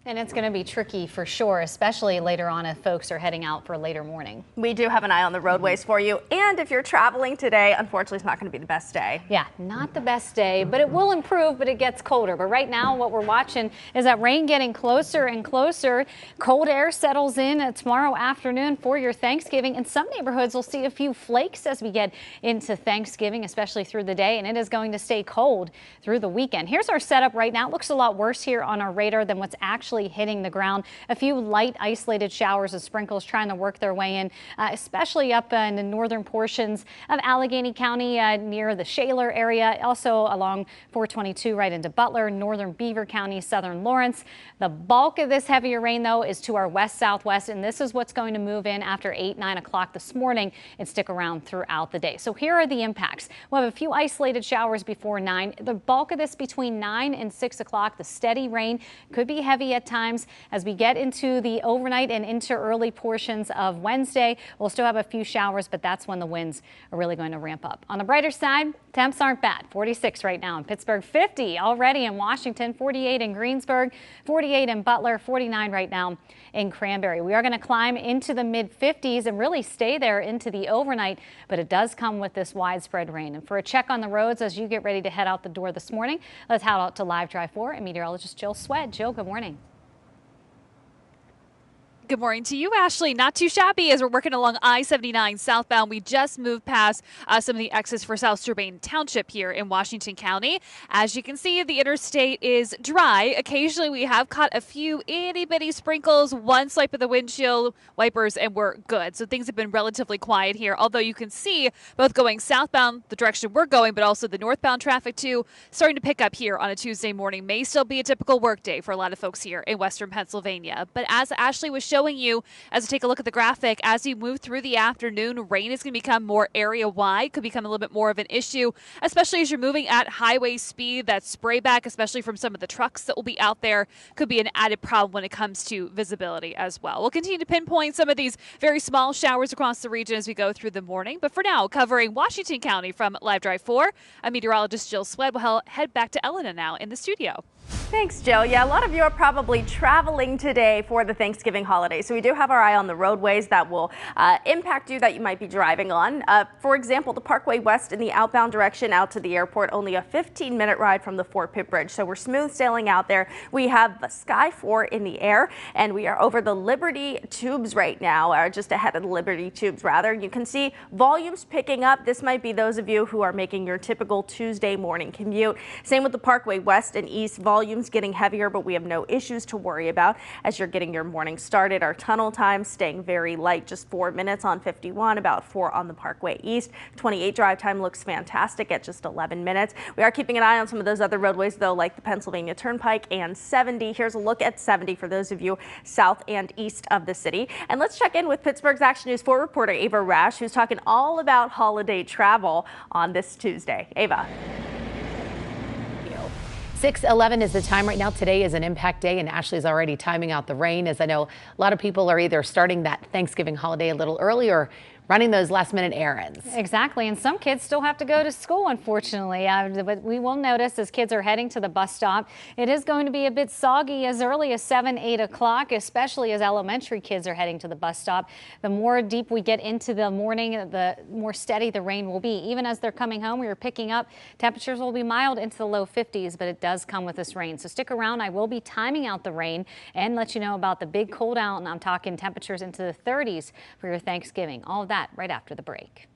And it's going to be tricky for sure, especially later on if folks are heading out for later morning. We do have an eye on the roadways for you. And if you're traveling today, unfortunately, it's not going to be the best day. Yeah, not the best day, but it will improve, but it gets colder. But right now, what we're watching is that rain getting closer and closer. Cold air settles in tomorrow afternoon for your Thanksgiving. In some neighborhoods, we'll see a few flakes as we get into Thanksgiving, especially through the day, and it is going to stay cold through the weekend. Here's our setup right now. It looks a lot worse here on our radar than what's actually hitting the ground. A few light isolated showers of sprinkles trying to work their way in, especially up in the northern portions of Allegheny County near the Shaler area, also along 422 right into Butler, northern Beaver County, southern Lawrence. The bulk of this heavier rain, though, is to our west-southwest, and this is what's going to move in after 8, 9 o'clock this morning and stick around throughout the day. So here are the impacts. We'll have a few isolated showers before 9. The bulk of this between 9 and 6 o'clock. The steady rain could be heavy at times. As we get into the overnight and into early portions of Wednesday, we'll still have a few showers, but that's when the winds are really going to ramp up. On the brighter side, temps aren't bad. 46 right now in Pittsburgh, 50 already in Washington, 48 in Greensburg, 48 in Butler, 49 right now in Cranberry. We are going to climb into the mid-50s and really stay there into the overnight, but it does come with this widespread rain. And for a check on the roads as you get ready to head out the door this morning, let's head out to Live Drive 4 and meteorologist Jill Szwed. Jill, good morning. Good morning to you, Ashley. Not too shabby as we're working along I-79 southbound. We just moved past some of the exits for South Strabane Township here in Washington County. As you can see, the interstate is dry. Occasionally, we have caught a few itty-bitty sprinkles, one swipe of the windshield wipers, and we're good. So things have been relatively quiet here, although you can see both going southbound, the direction we're going, but also the northbound traffic, too, starting to pick up here on a Tuesday morning. May still be a typical work day for a lot of folks here in western Pennsylvania. But as Ashley was showing you as we take a look at the graphic, as you move through the afternoon, rain is going to become more area wide, could become a little bit more of an issue, especially as you're moving at highway speed. That spray back, especially from some of the trucks that will be out there, could be an added problem when it comes to visibility as well. We'll continue to pinpoint some of these very small showers across the region as we go through the morning. But for now, covering Washington County from Live Drive 4, I'm meteorologist Jill Szwed. We'll head back to Elena now in the studio. Thanks, Jill. Yeah, a lot of you are probably traveling today for the Thanksgiving holiday. So we do have our eye on the roadways that will impact you that you might be driving on. For example, the Parkway West in the outbound direction out to the airport, only a 15-minute ride from the Fort Pitt Bridge. So we're smooth sailing out there. We have the Sky 4 in the air, and we are over the Liberty Tubes right now, or just ahead of the Liberty Tubes, rather. You can see volumes picking up. This might be those of you who are making your typical Tuesday morning commute. Same with the Parkway West and East, volumes getting heavier, but we have no issues to worry about as you're getting your morning started. Our tunnel time staying very light, just 4 minutes on 51, about 4 on the Parkway East. 28 drive time looks fantastic at just 11 minutes. We are keeping an eye on some of those other roadways, though, like the Pennsylvania Turnpike and 70. Here's a look at 70 for those of you south and east of the city. And let's check in with Pittsburgh's Action News 4 reporter Ava Rash, who's talking all about holiday travel on this Tuesday. Ava. 6:11 is the time right now. Today is an impact day, and Ashley's already timing out the rain, as I know a lot of people are either starting that Thanksgiving holiday a little early or running those last-minute errands. Exactly, and some kids still have to go to school, unfortunately. But we will notice as kids are heading to the bus stop, it is going to be a bit soggy as early as 7, 8 o'clock, especially as elementary kids are heading to the bus stop. The more deep we get into the morning, the more steady the rain will be. Even as they're coming home, we are picking up. Temperatures will be mild into the low 50s, but it does come with this rain. So stick around. I will be timing out the rain and let you know about the big cold out, and I'm talking temperatures into the 30s for your Thanksgiving. All of that right after the break.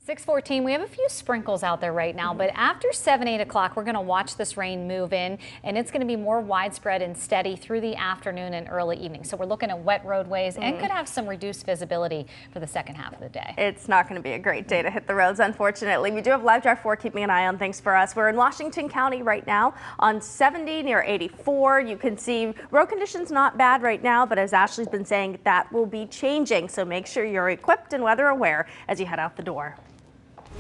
6:14, we have a few sprinkles out there right now, but after 7, 8 o'clock, we're going to watch this rain move in, and it's going to be more widespread and steady through the afternoon and early evening. So we're looking at wet roadways and could have some reduced visibility for the second half of the day. It's not going to be a great day to hit the roads, unfortunately. We do have Live Drive 4 keeping an eye on things for us. We're in Washington County right now on 70 near 84. You can see road conditions not bad right now, but as Ashley's been saying, that will be changing. So make sure you're equipped and weather aware as you head out the door.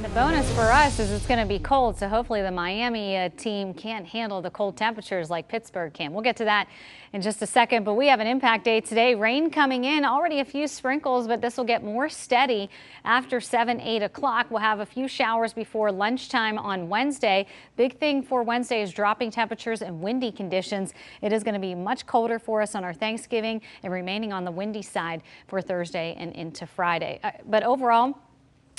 The bonus for us is it's going to be cold, so hopefully the Miami team can't handle the cold temperatures like Pittsburgh can. We'll get to that in just a second, but we have an impact day today. Rain coming in, already a few sprinkles, but this will get more steady after 8 o'clock. We'll have a few showers before lunchtime on Wednesday. Big thing for Wednesday is dropping temperatures and windy conditions. It is going to be much colder for us on our Thanksgiving and remaining on the windy side for Thursday and into Friday. But overall,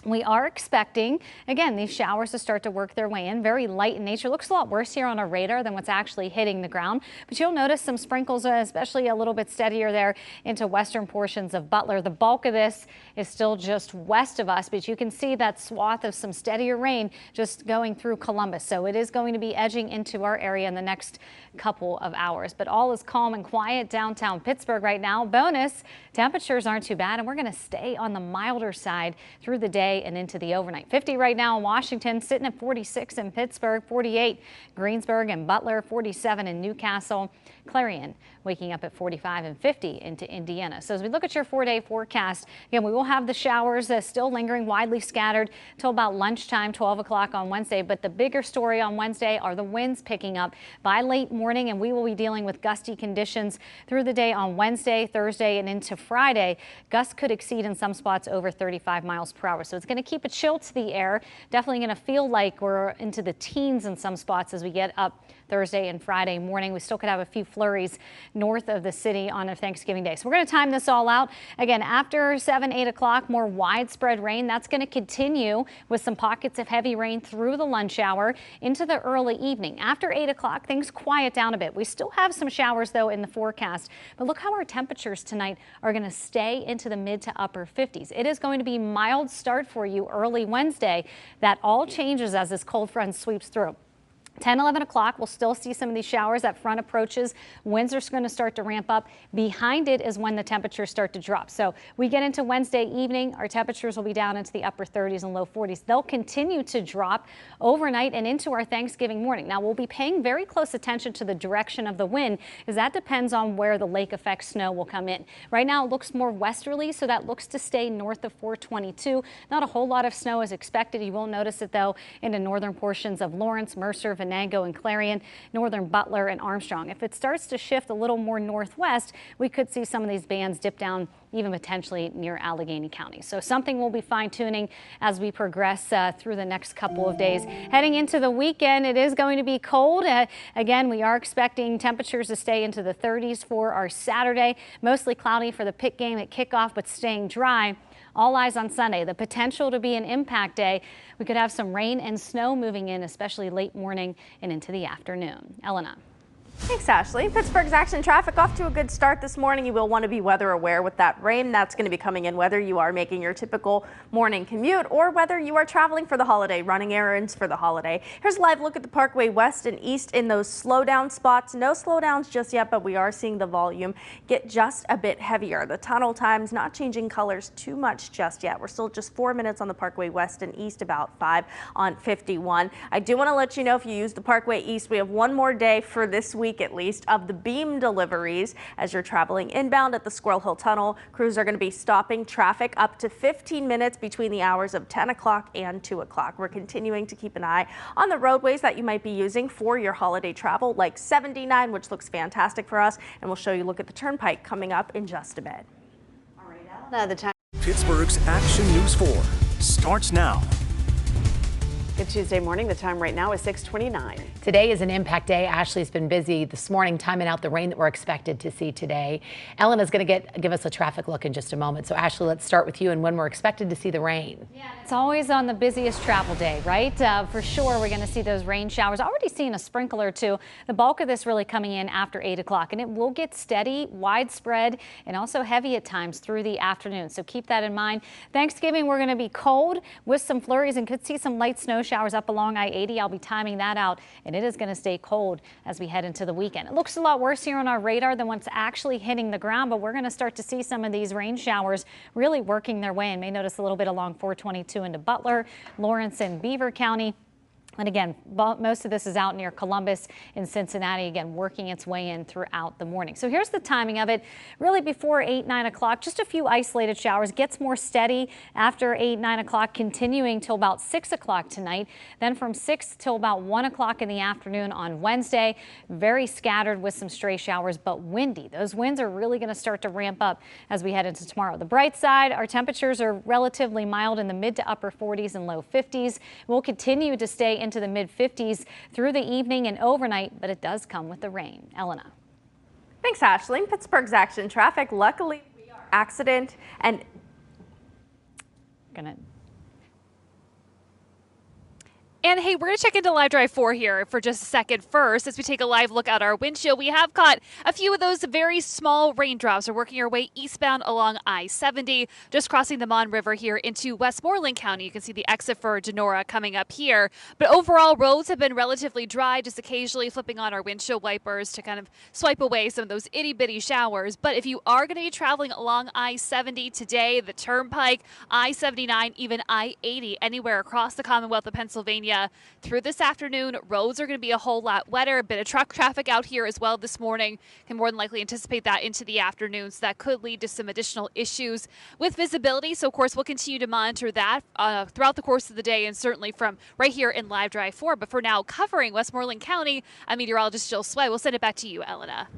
we are expecting, again, these showers to start to work their way in. Very light in nature. Looks a lot worse here on our radar than what's actually hitting the ground. But you'll notice some sprinkles, especially a little bit steadier there into western portions of Butler. The bulk of this is still just west of us, but you can see that swath of some steadier rain just going through Columbus. So it is going to be edging into our area in the next couple of hours. But all is calm and quiet downtown Pittsburgh right now. Bonus, temperatures aren't too bad, and we're going to stay on the milder side through the day and into the overnight. 50 right now in Washington, sitting at 46 in Pittsburgh, 48 Greensburg and Butler, 47 in Newcastle. Clarion waking up at 45 and 50 into Indiana. So as we look at your 4-day forecast, again, we will have the showers still lingering, widely scattered till about lunchtime, 12 o'clock on Wednesday. But the bigger story on Wednesday are the winds picking up by late morning, and we will be dealing with gusty conditions through the day on Wednesday, Thursday, and into Friday. Gusts could exceed in some spots over 35 miles per hour. So it's going to keep a chill to the air. Definitely going to feel like we're into the teens in some spots as we get up Thursday and Friday morning. We still could have a few flurries north of the city on a Thanksgiving Day. So we're going to time this all out. Again, after 8 o'clock, more widespread rain. That's going to continue with some pockets of heavy rain through the lunch hour into the early evening. After 8 o'clock, things quiet down a bit. We still have some showers, though, in the forecast. But look how our temperatures tonight are going to stay into the mid to upper 50s. It is going to be mild start for you early Wednesday. That all changes as this cold front sweeps through. 11 o'clock, we'll still see some of these showers. That front approaches. Winds are going to start to ramp up. Behind it is when the temperatures start to drop. So we get into Wednesday evening, our temperatures will be down into the upper 30s and low 40s. They'll continue to drop overnight and into our Thanksgiving morning. Now, we'll be paying very close attention to the direction of the wind, because that depends on where the lake effect snow will come in. Right now, it looks more westerly, so that looks to stay north of 422. Not a whole lot of snow is expected. You will notice it, though, in the northern portions of Lawrence, Mercer, Venango and Clarion, northern Butler and Armstrong. If it starts to shift a little more northwest, we could see some of these bands dip down even potentially near Allegheny County. So something we'll be fine-tuning as we progress through the next couple of days. Heading into the weekend, it is going to be cold. Again, we are expecting temperatures to stay into the 30s for our Saturday. Mostly cloudy for the pit game at kickoff, but staying dry. All eyes on Sunday. The potential to be an impact day. We could have some rain and snow moving in, especially late morning and into the afternoon. Elena. Thanks, Ashley. Pittsburgh's action traffic off to a good start this morning. You will want to be weather aware with that rain. That's going to be coming in whether you are making your typical morning commute or whether you are traveling for the holiday, running errands for the holiday. Here's a live look at the Parkway West and East in those slowdown spots. No slowdowns just yet, but we are seeing the volume get just a bit heavier. The tunnel times not changing colors too much just yet. We're still just 4 minutes on the Parkway West and East, about 5 on 51. I do want to let you know, if you use the Parkway East, we have one more day for this week at least of the beam deliveries. As you're traveling inbound at the Squirrel Hill Tunnel, crews are going to be stopping traffic up to 15 minutes between the hours of 10 o'clock and 2 o'clock. We're continuing to keep an eye on the roadways that you might be using for your holiday travel, like 79, which looks fantastic for us, and we'll show you a look at the Turnpike coming up in just a bit. All right, Elena, the time. Pittsburgh's Action News 4 starts now. Good Tuesday morning. The time right now is 6:29. Today is an impact day. Ashley's been busy this morning timing out the rain that we're expected to see today. Elena's going to give us a traffic look in just a moment. So Ashley, let's start with you and when we're expected to see the rain. Yeah, it's always on the busiest travel day, right? For sure, we're going to see those rain showers. Already seen a sprinkle or two. The bulk of this really coming in after 8 o'clock, and it will get steady, widespread, and also heavy at times through the afternoon. So keep that in mind. Thanksgiving, we're going to be cold with some flurries and could see some light snow showers up along I-80. I'll be timing that out, and it is going to stay cold as we head into the weekend. It looks a lot worse here on our radar than what's actually hitting the ground, but we're going to start to see some of these rain showers really working their way, and may notice a little bit along 422 into Butler, Lawrence, and Beaver County. And again, most of this is out near Columbus and Cincinnati, again, working its way in throughout the morning. So here's the timing of it. Really before 8, 9 o'clock, just a few isolated showers. Gets more steady after 8, 9 o'clock, continuing till about 6 o'clock tonight. Then from 6 till about 1 o'clock in the afternoon on Wednesday. Very scattered with some stray showers, but windy. Those winds are really going to start to ramp up as we head into tomorrow. The bright side, our temperatures are relatively mild in the mid to upper 40s and low 50s. We'll continue to stay into the mid 50s through the evening and overnight, but it does come with the rain. Elena. Thanks, Ashley. Pittsburgh's action traffic. Luckily, we are accident and And hey, we're going to check into Live Drive 4 here for just a second first as we take a live look out our windshield. We have caught a few of those very small raindrops. We're working our way eastbound along I-70, just crossing the Mon River here into Westmoreland County. You can see the exit for Denora coming up here. But overall, roads have been relatively dry, just occasionally flipping on our windshield wipers to kind of swipe away some of those itty-bitty showers. But if you are going to be traveling along I-70 today, the Turnpike, I-79, even I-80, anywhere across the Commonwealth of Pennsylvania, through this afternoon, roads are going to be a whole lot wetter. A bit of truck traffic out here as well this morning. Can more than likely anticipate that into the afternoon, so that could lead to some additional issues with visibility. So, of course, we'll continue to monitor that throughout the course of the day and certainly from right here in Live Drive 4. But for now, covering Westmoreland County, I'm meteorologist Jill Szwed. We'll send it back to you, Elena.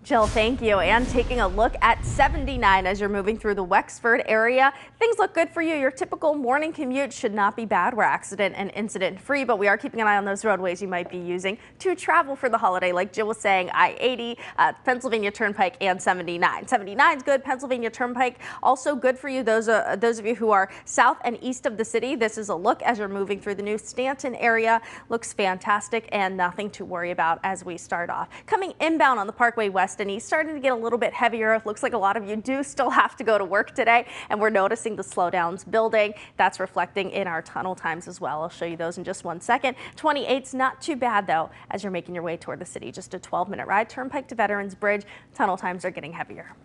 Jill, thank you. And taking a look at 79 as you're moving through the Wexford area. Things look good for you. Your typical morning commute should not be bad. We're accident and incident free, but we are keeping an eye on those roadways you might be using to travel for the holiday. Like Jill was saying, I-80, Pennsylvania Turnpike, and 79. 79 is good. Pennsylvania Turnpike also good for you. Those of you who are south and east of the city, this is a look as you're moving through the new Stanton area. Looks fantastic and nothing to worry about as we start off. Coming inbound on the Parkway West and East, starting to get a little bit heavier. It looks like a lot of you do still have to go to work today, and we're noticing the slowdowns building. That's reflecting in our tunnel times as well. I'll show you those in just one second. 28's not too bad though as you're making your way toward the city. Just a 12-minute ride. Turnpike to Veterans Bridge. Tunnel times are getting heavier.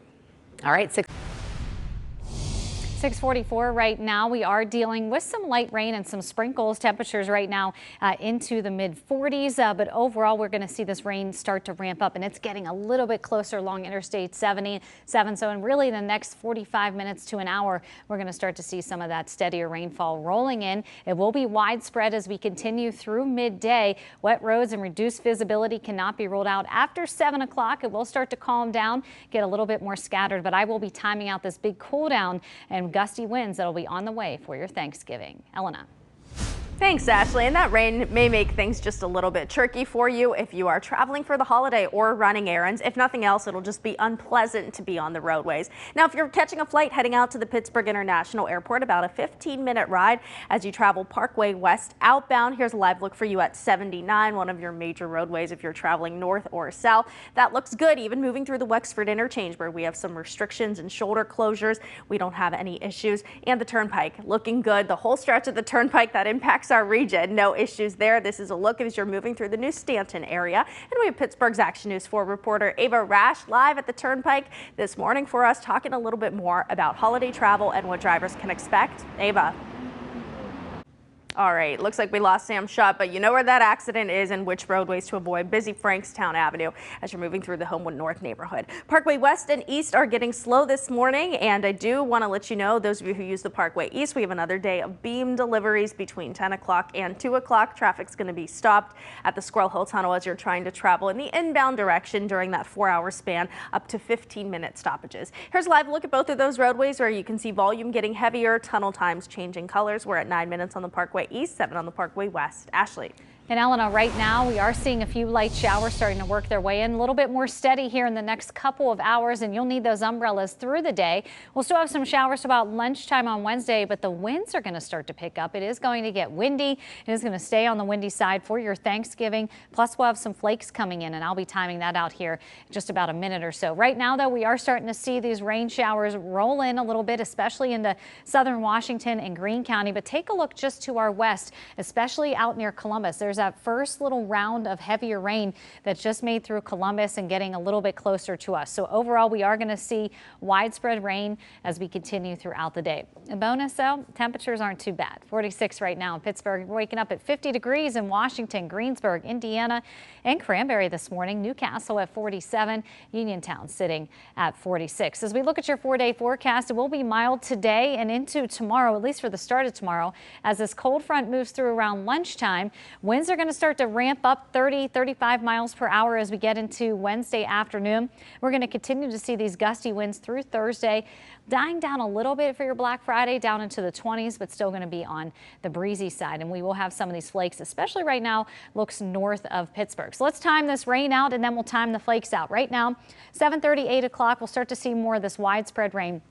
All right, 6:44 right now. We are dealing with some light rain and some sprinkles. Temperatures right now into the mid 40s, but overall we're going to see this rain start to ramp up, and it's getting a little bit closer along Interstate 77. So in really the next 45 minutes to an hour, we're going to start to see some of that steadier rainfall rolling in. It will be widespread as we continue through midday. Wet roads and reduced visibility cannot be ruled out after 7 o'clock. It will start to calm down, get a little bit more scattered, but I will be timing out this big cool down and gusty winds that will be on the way for your Thanksgiving. Elena. Thanks, Ashley. And that rain may make things just a little bit tricky for you if you are traveling for the holiday or running errands. If nothing else, it'll just be unpleasant to be on the roadways. Now, if you're catching a flight heading out to the Pittsburgh International Airport, about a 15-minute ride as you travel Parkway West outbound. Here's a live look for you at 79, one of your major roadways if you're traveling north or south. That looks good, even moving through the Wexford interchange where we have some restrictions and shoulder closures. We don't have any issues. And the Turnpike looking good. The whole stretch of the Turnpike that impacts our region. No issues there. This is a look as you're moving through the new Stanton area. And we have Pittsburgh's Action News 4 reporter Ava Rash live at the Turnpike this morning for us, talking a little bit more about holiday travel and what drivers can expect. Ava. All right, looks like we lost Sam Shutt, but you know where that accident is and which roadways to avoid. Busy Frankstown Avenue as you're moving through the Homewood North neighborhood. Parkway West and East are getting slow this morning, and I do want to let you know, those of you who use the Parkway East, we have another day of beam deliveries between 10 o'clock and 2 o'clock. Traffic's going to be stopped at the Squirrel Hill Tunnel as you're trying to travel in the inbound direction during that 4-hour span, up to 15-minute stoppages. Here's a live look at both of those roadways where you can see volume getting heavier, tunnel times changing colors. We're at 9 minutes on the Parkway East, 7 on the Parkway West. Ashley. And Elena, right now we are seeing a few light showers starting to work their way in. A little bit more steady here in the next couple of hours, and you'll need those umbrellas through the day. We'll still have some showers about lunchtime on Wednesday, but the winds are going to start to pick up. It is going to get windy. It is going to stay on the windy side for your Thanksgiving. Plus, we'll have some flakes coming in, and I'll be timing that out here in just about a minute or so. Right now, though, we are starting to see these rain showers roll in a little bit, especially into southern Washington and Greene County. But take a look just to our west, especially out near Columbus. There's that first little round of heavier rain that just made through Columbus and getting a little bit closer to us. So overall, we are going to see widespread rain as we continue throughout the day. A bonus though, temperatures aren't too bad. 46 right now in Pittsburgh, waking up at 50 degrees in Washington, Greensburg, Indiana, and Cranberry this morning. Newcastle at 47, Uniontown sitting at 46. As we look at your 4-day forecast, it will be mild today and into tomorrow, at least for the start of tomorrow, as this cold front moves through around lunchtime. Winds are going to start to ramp up 30-35 miles per hour as we get into Wednesday afternoon. We're going to continue to see these gusty winds through Thursday, dying down a little bit for your Black Friday, down into the 20s, but still going to be on the breezy side. And we will have some of these flakes, especially right now, looks north of Pittsburgh. So let's time this rain out and then we'll time the flakes out. Right now, 7:30, 8 o'clock, we'll start to see more of this widespread rain.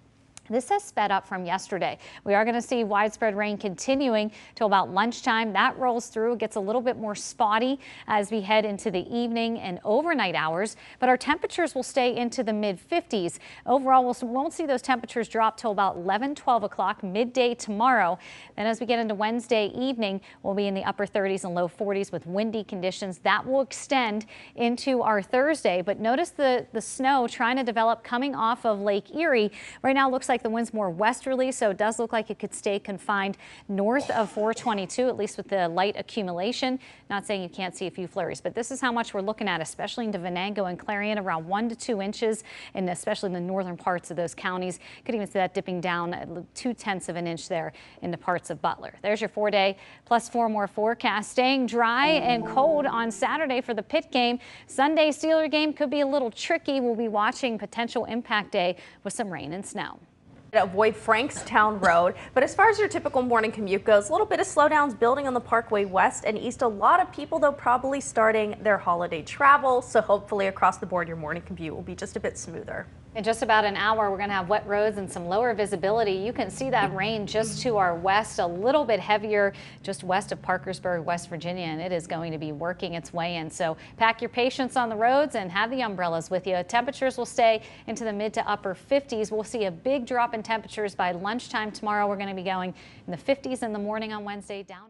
This has sped up from yesterday. We are going to see widespread rain continuing till about lunchtime. That rolls through. It gets a little bit more spotty as we head into the evening and overnight hours, but our temperatures will stay into the mid-50s. Overall, we won't see those temperatures drop till about 11, 12 o'clock midday tomorrow. Then as we get into Wednesday evening, we'll be in the upper 30s and low 40s with windy conditions. That will extend into our Thursday, but notice the snow trying to develop coming off of Lake Erie. Right now, it looks like the wind's more westerly, so it does look like it could stay confined north of 422, at least with the light accumulation. Not saying you can't see a few flurries, but this is how much we're looking at, especially into Venango and Clarion, around 1 to 2 inches, and especially in the northern parts of those counties. Could even see that dipping down 0.2 of an inch there into parts of Butler. There's your 4-day plus 4 more forecast. Staying dry and cold on Saturday for the Pitt game. Sunday Steeler game could be a little tricky. We'll be watching potential impact day with some rain and snow. Avoid Frankstown Road, but as far as your typical morning commute goes, a little bit of slowdowns building on the Parkway West and East. A lot of people, though, probably starting their holiday travel, so hopefully across the board your morning commute will be just a bit smoother. In just about an hour, we're going to have wet roads and some lower visibility. You can see that rain just to our west, a little bit heavier just west of Parkersburg, West Virginia, and it is going to be working its way in. So pack your patience on the roads and have the umbrellas with you. Temperatures will stay into the mid to upper 50s. We'll see a big drop in temperatures by lunchtime tomorrow. We're going to be going in the 50s in the morning on Wednesday, down